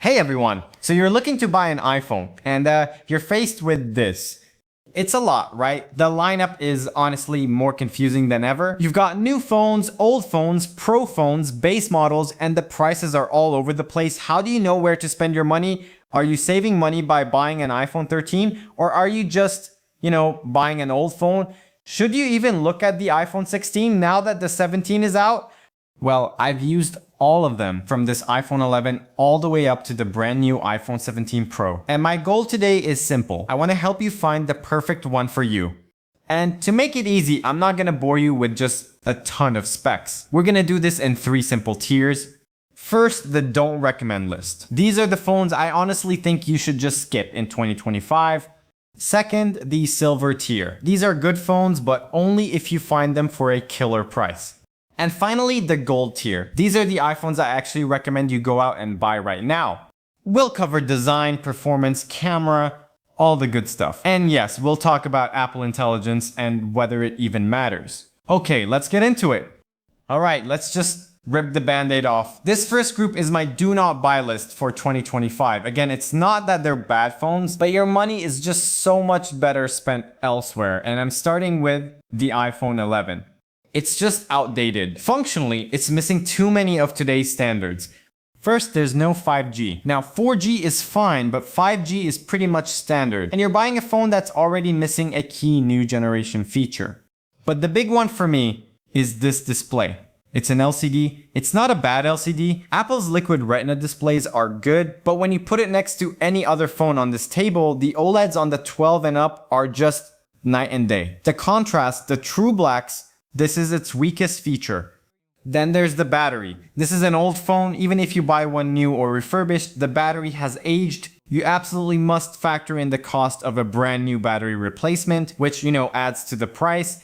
Hey everyone! So you're looking to buy an iPhone and you're faced with this. It's a lot, right? The lineup is honestly more confusing than ever. You've got new phones, old phones, pro phones, base models, and the prices are all over the place. How do you know where to spend your money? Are you saving money by buying an iPhone 13? Or are you just, buying an old phone? Should you even look at the iPhone 16 now that the 17 is out? Well, I've used all of them from this iPhone 11 all the way up to the brand new iPhone 17 Pro. And my goal today is simple. I want to help you find the perfect one for you. And to make it easy, I'm not going to bore you with just a ton of specs. We're going to do this in 3 simple tiers. First, the don't recommend list. These are the phones I honestly think you should just skip in 2025. Second, the silver tier. These are good phones, but only if you find them for a killer price. And finally, the gold tier. These are the iPhones I actually recommend you go out and buy right now. We'll cover design, performance, camera, all the good stuff. And yes, we'll talk about Apple Intelligence and whether it even matters. Okay, let's get into it. Alright, let's just rip the band-aid off. This first group is my do not buy list for 2025. Again, it's not that they're bad phones, but your money is just so much better spent elsewhere. And I'm starting with the iPhone 11. It's just outdated. Functionally, it's missing too many of today's standards. First, there's no 5G. Now, 4G is fine, but 5G is pretty much standard. And you're buying a phone that's already missing a key new generation feature. But the big one for me is this display. It's an LCD. It's not a bad LCD. Apple's Liquid Retina displays are good, but when you put it next to any other phone on this table, the OLEDs on the 12 and up are just night and day. The contrast, the true blacks, this is its weakest feature. Then there's the battery. This is an old phone. Even if you buy one new or refurbished, the battery has aged. You absolutely must factor in the cost of a brand new battery replacement, which, adds to the price.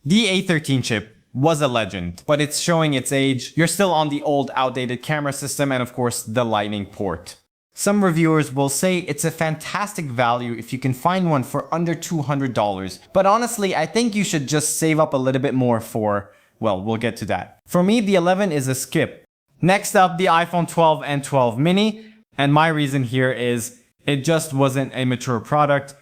The A13 chip was a legend, but it's showing its age. You're still on the old outdated camera system and of course the lightning port. Some reviewers will say it's a fantastic value if you can find one for under $200. But honestly, I think you should just save up a little bit more for, well, we'll get to that. For me, the 11 is a skip. Next up, the iPhone 12 and 12 mini. And my reason here is it just wasn't a mature product.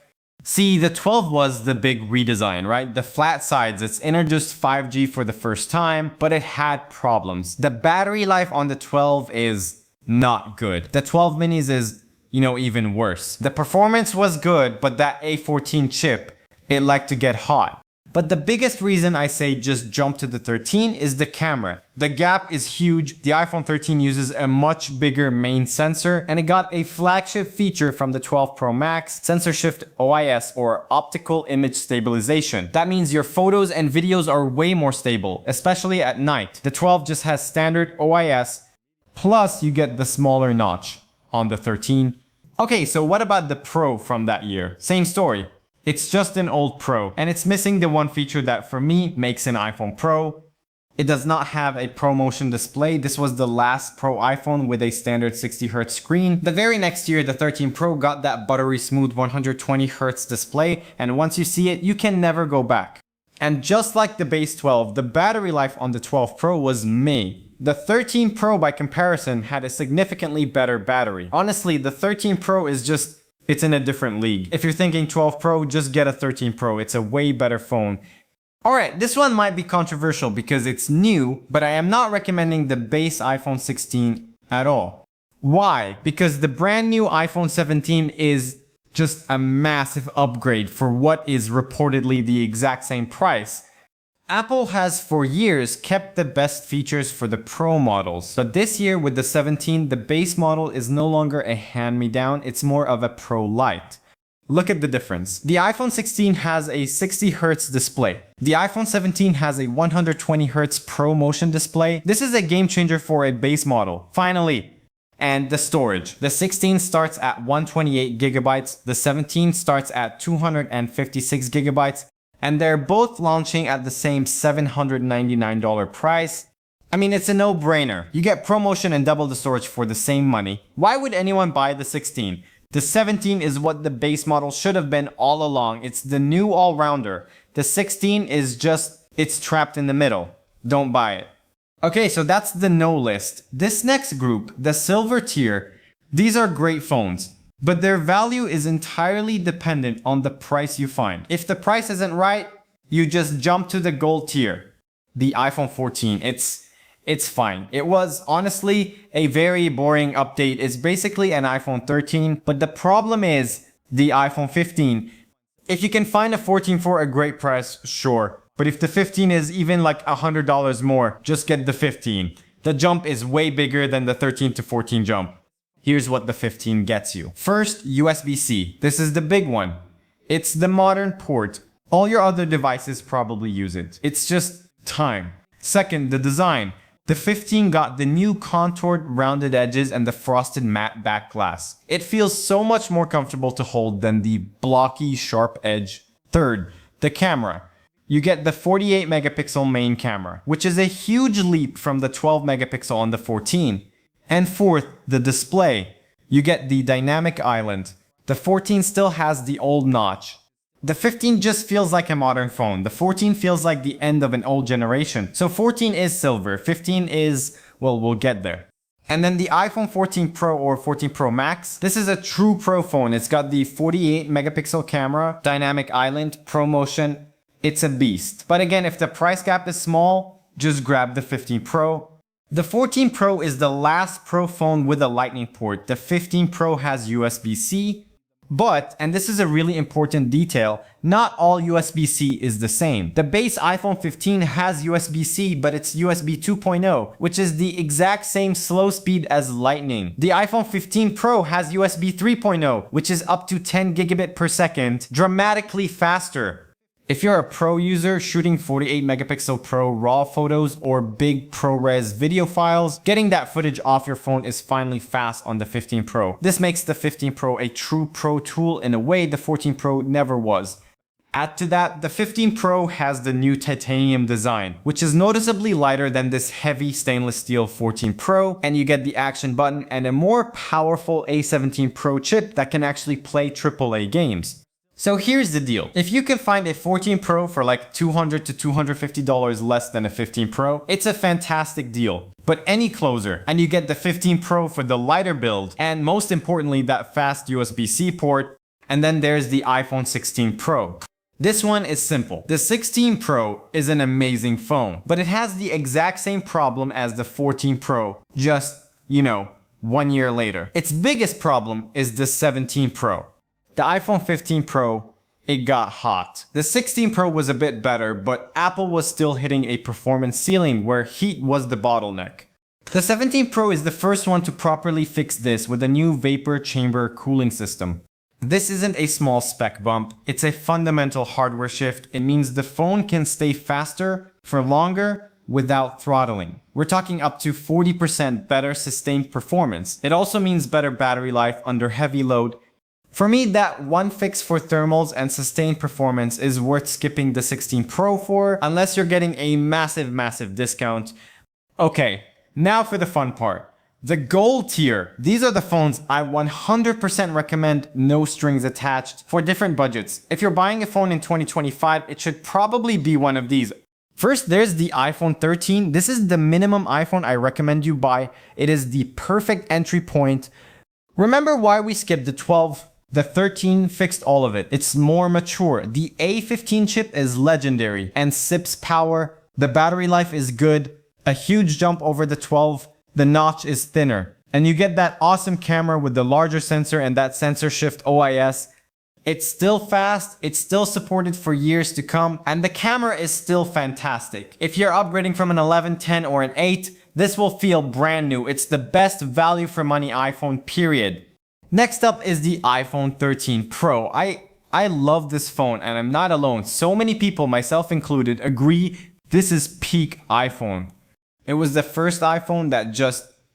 See, the 12 was the big redesign, right? The flat sides, it's introduced 5G for the first time, but it had problems. The battery life on the 12 is not good. The 12 minis is, even worse. The performance was good, but that A14 chip, it liked to get hot. But the biggest reason I say just jump to the 13 is the camera. The gap is huge. The iPhone 13 uses a much bigger main sensor, and it got a flagship feature from the 12 Pro Max, Sensor Shift OIS, or Optical Image Stabilization. That means your photos and videos are way more stable, especially at night. The 12 just has standard OIS, plus you get the smaller notch on the 13. Okay, so what about the Pro from that year? Same story. It's just an old Pro, and it's missing the one feature that for me makes an iPhone Pro. It does not have a ProMotion display. This was the last Pro iPhone with a standard 60Hz screen. The very next year, the 13 Pro got that buttery smooth 120Hz display, and once you see it, you can never go back. And just like the base 12, the battery life on the 12 Pro was meh. The 13 Pro by comparison had a significantly better battery. Honestly, the 13 Pro is just, it's in a different league. If you're thinking 12 Pro, just get a 13 Pro. It's a way better phone. Alright, this one might be controversial because it's new, but I am not recommending the base iPhone 16 at all. Why? Because the brand new iPhone 17 is just a massive upgrade for what is reportedly the exact same price. Apple has for years kept the best features for the Pro models, but this year with the 17, the base model is no longer a hand-me-down, it's more of a Pro Lite. Look at the difference. The iPhone 16 has a 60Hz display. The iPhone 17 has a 120Hz ProMotion display. This is a game changer for a base model. Finally, and the storage. The 16 starts at 128 gigabytes, the 17 starts at 256 gigabytes, and they're both launching at the same $799 price. I mean, it's a no-brainer. You get ProMotion and double the storage for the same money. Why would anyone buy the 16? The 17 is what the base model should have been all along. It's the new all-rounder. The 16 is just, it's trapped in the middle. Don't buy it. Okay, so that's the no list. This next group, the silver tier, These are great phones, but their value is entirely dependent on the price you find. If the price isn't right, you just jump to the gold tier. The iPhone 14, it's fine. It was honestly a very boring update. It's basically an iPhone 13, but the problem is the iPhone 15. If you can find a 14 for a great price, sure. But if the 15 is even like $100 more, just get the 15. The jump is way bigger than the 13 to 14 jump. Here's what the 15 gets you. First, USB-C. This is the big one. It's the modern port. All your other devices probably use it. It's just time. Second, the design. The 15 got the new contoured rounded edges and the frosted matte back glass. It feels so much more comfortable to hold than the blocky sharp edge. Third, the camera. You get the 48 megapixel main camera, which is a huge leap from the 12 megapixel on the 14. And fourth, the display. You get the dynamic island. The 14 still has the old notch. The 15 just feels like a modern phone. The 14 feels like the end of an old generation. So 14 is silver. 15 is, well, we'll get there. And then the iPhone 14 Pro or 14 Pro Max. This is a true pro phone. It's got the 48 megapixel camera, dynamic island, ProMotion. It's a beast. But again, if the price gap is small, just grab the 15 Pro. The 14 Pro is the last Pro phone with a Lightning port. The 15 Pro has USB-C. But, and this is a really important detail, not all USB-C is the same. The base iPhone 15 has USB-C, but it's USB 2.0, which is the exact same slow speed as Lightning. The iPhone 15 Pro has USB 3.0, which is up to 10 gigabit per second, dramatically faster. If you're a pro user shooting 48 megapixel pro RAW photos or big ProRes video files, getting that footage off your phone is finally fast on the 15 Pro. This makes the 15 Pro a true pro tool in a way the 14 Pro never was. Add to that, the 15 Pro has the new titanium design, which is noticeably lighter than this heavy stainless steel 14 Pro, and you get the action button and a more powerful A17 Pro chip that can actually play AAA games. So here's the deal. If you can find a 14 Pro for like $200 to $250 less than a 15 Pro, it's a fantastic deal. But any closer, and you get the 15 Pro for the lighter build, and most importantly, that fast USB-C port, and then there's the iPhone 16 Pro. This one is simple. The 16 Pro is an amazing phone, but it has the exact same problem as the 14 Pro, just, 1 year later. Its biggest problem is the 17 Pro. The iPhone 15 Pro, it got hot. The 16 Pro was a bit better, but Apple was still hitting a performance ceiling where heat was the bottleneck. The 17 Pro is the first one to properly fix this with a new vapor chamber cooling system. This isn't a small spec bump, it's a fundamental hardware shift. It means the phone can stay faster for longer without throttling. We're talking up to 40% better sustained performance. It also means better battery life under heavy load. For me, that one fix for thermals and sustained performance is worth skipping the 16 Pro for, unless you're getting a massive discount. Okay, now for the fun part. The gold tier. These are the phones I 100% recommend, no strings attached, for different budgets. If you're buying a phone in 2025, it should probably be one of these. First, there's the iPhone 13. This is the minimum iPhone I recommend you buy. It is the perfect entry point. Remember why we skipped the 12? The 13 fixed all of it. It's more mature. The A15 chip is legendary and sips power. The battery life is good. A huge jump over the 12. The notch is thinner. And you get that awesome camera with the larger sensor and that sensor shift OIS. It's still fast, it's still supported for years to come, and the camera is still fantastic. If you're upgrading from an 11, 10, or an 8, this will feel brand new. It's the best value for money iPhone, period. Next up is the iPhone 13 Pro. I love this phone, and I'm not alone. So many people, myself included, agree this is peak iPhone. It was the first iPhone that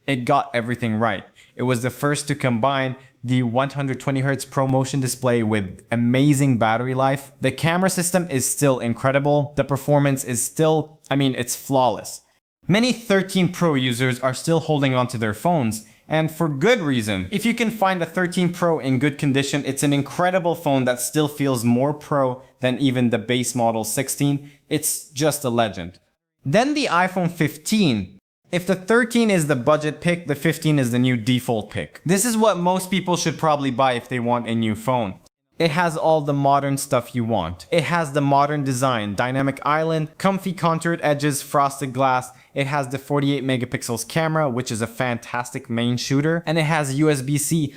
it got everything right. It was the first to combine the 120Hz ProMotion display with amazing battery life. The camera system is still incredible. The performance is still, it's flawless. Many 13 Pro users are still holding on to their phones, and for good reason. If you can find a 13 Pro in good condition, it's an incredible phone that still feels more pro than even the base model 16. It's just a legend. Then the iPhone 15. If the 13 is the budget pick, the 15 is the new default pick. This is what most people should probably buy if they want a new phone. It has all the modern stuff you want. It has the modern design, dynamic island, comfy contoured edges, frosted glass. It has the 48 megapixels camera, which is a fantastic main shooter, and it has USB-C.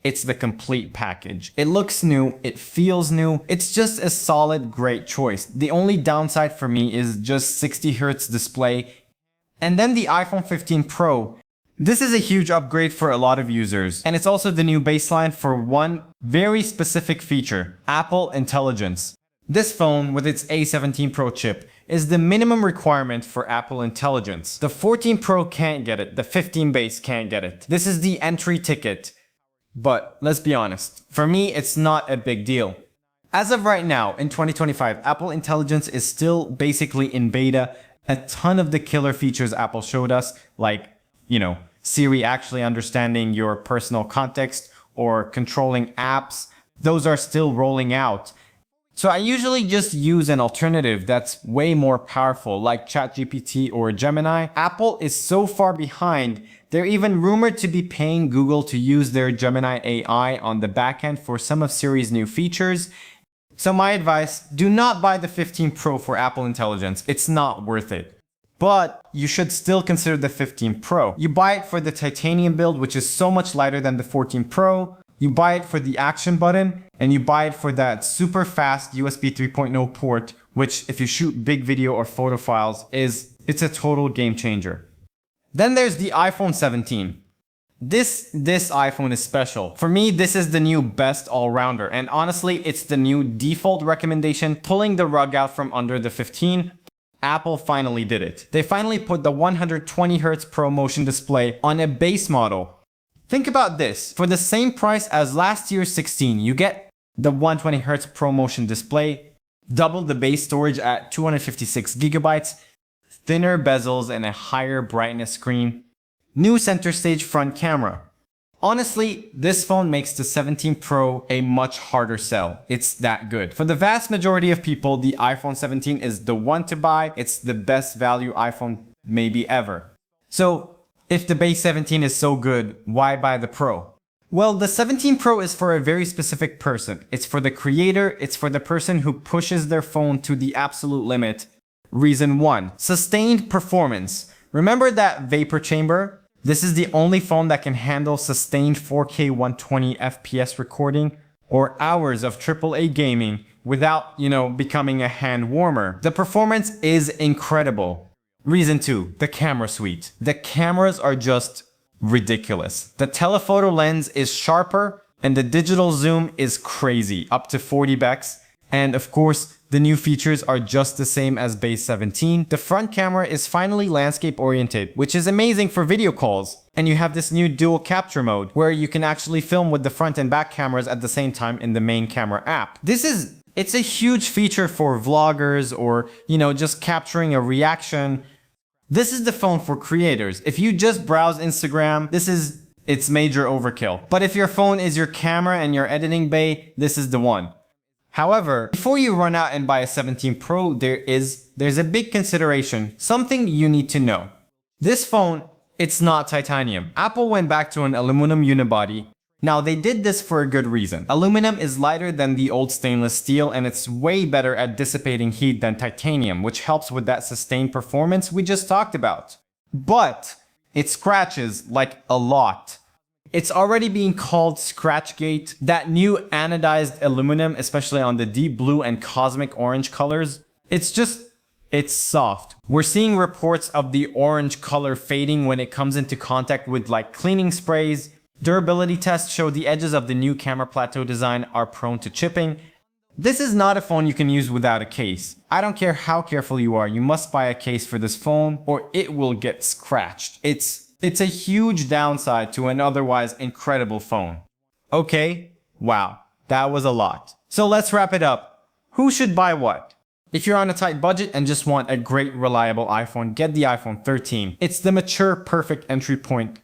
It's the complete package. It looks new, it feels new, it's just a solid, great choice. The only downside for me is just 60Hz display. And then the iPhone 15 Pro. This is a huge upgrade for a lot of users, and it's also the new baseline for one very specific feature, Apple Intelligence. This phone, with its A17 Pro chip, is the minimum requirement for Apple Intelligence. The 14 Pro can't get it, the 15 base can't get it. This is the entry ticket. But let's be honest, for me it's not a big deal. As of right now, in 2025, Apple Intelligence is still basically in beta. A ton of the killer features Apple showed us, like, Siri actually understanding your personal context or controlling apps, those are still rolling out. So I usually just use an alternative that's way more powerful, like ChatGPT or Gemini. Apple is so far behind, they're even rumored to be paying Google to use their Gemini AI on the backend for some of Siri's new features. So my advice, do not buy the 15 Pro for Apple Intelligence. It's not worth it. But you should still consider the 15 Pro. You buy it for the titanium build, which is so much lighter than the 14 Pro. You buy it for the action button, and you buy it for that super fast USB 3.0 port, which if you shoot big video or photo files, it's a total game changer. Then there's the iPhone 17. This iPhone is special. For me, this is the new best all-rounder, and honestly, it's the new default recommendation, pulling the rug out from under the 15. Apple finally did it. They finally put the 120Hz ProMotion display on a base model. Think about this. For the same price as last year's 16, you get the 120Hz ProMotion display, double the base storage at 256GB, thinner bezels and a higher brightness screen, new center stage front camera. Honestly, this phone makes the 17 Pro a much harder sell. It's that good. For the vast majority of people, the iPhone 17 is the one to buy. It's the best value iPhone maybe ever. So, if the base 17 is so good, why buy the Pro? Well, the 17 Pro is for a very specific person. It's for the creator, it's for the person who pushes their phone to the absolute limit. Reason 1. Sustained performance. Remember that vapor chamber? This is the only phone that can handle sustained 4K 120 FPS recording or hours of AAA gaming without, becoming a hand warmer. The performance is incredible. Reason 2, the camera suite. The cameras are just ridiculous. The telephoto lens is sharper and the digital zoom is crazy, up to 40x. And of course, the new features are just the same as base 17. The front camera is finally landscape oriented, which is amazing for video calls. And you have this new dual capture mode where you can actually film with the front and back cameras at the same time in the main camera app. It's a huge feature for vloggers or, just capturing a reaction. This is the phone for creators. If you just browse Instagram, it's major overkill. But if your phone is your camera and your editing bay, this is the one. However, before you run out and buy a 17 Pro, there's a big consideration, something you need to know. This phone, it's not titanium. Apple went back to an aluminum unibody. Now, they did this for a good reason. Aluminum is lighter than the old stainless steel, and it's way better at dissipating heat than titanium, which helps with that sustained performance we just talked about. But it scratches like a lot. It's already being called Scratchgate. That new anodized aluminum, especially on the deep blue and cosmic orange colors, it's soft. We're seeing reports of the orange color fading when it comes into contact with cleaning sprays. Durability tests show the edges of the new camera plateau design are prone to chipping. This is not a phone you can use without a case. I don't care how careful you are, you must buy a case for this phone or it will get scratched. It's a huge downside to an otherwise incredible phone. Okay, wow, that was a lot. So let's wrap it up. Who should buy what? If you're on a tight budget and just want a great reliable iPhone, get the iPhone 13. It's the mature, perfect entry point.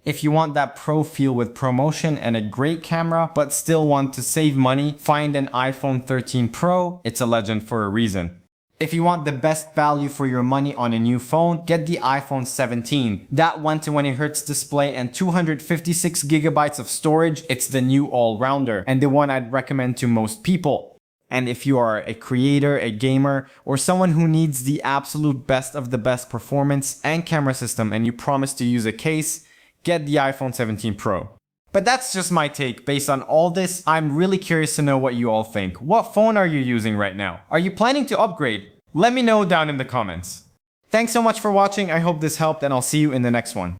If you want that pro feel with ProMotion and a great camera, but still want to save money, find an iPhone 13 Pro. It's a legend for a reason. If you want the best value for your money on a new phone, get the iPhone 17. That 120Hz display and 256 gigabytes of storage, it's the new all-rounder and the one I'd recommend to most people. And if you are a creator, a gamer, or someone who needs the absolute best of the best performance and camera system and you promise to use a case, get the iPhone 17 Pro. But that's just my take. Based on all this, I'm really curious to know what you all think. What phone are you using right now? Are you planning to upgrade? Let me know down in the comments. Thanks so much for watching. I hope this helped and I'll see you in the next one.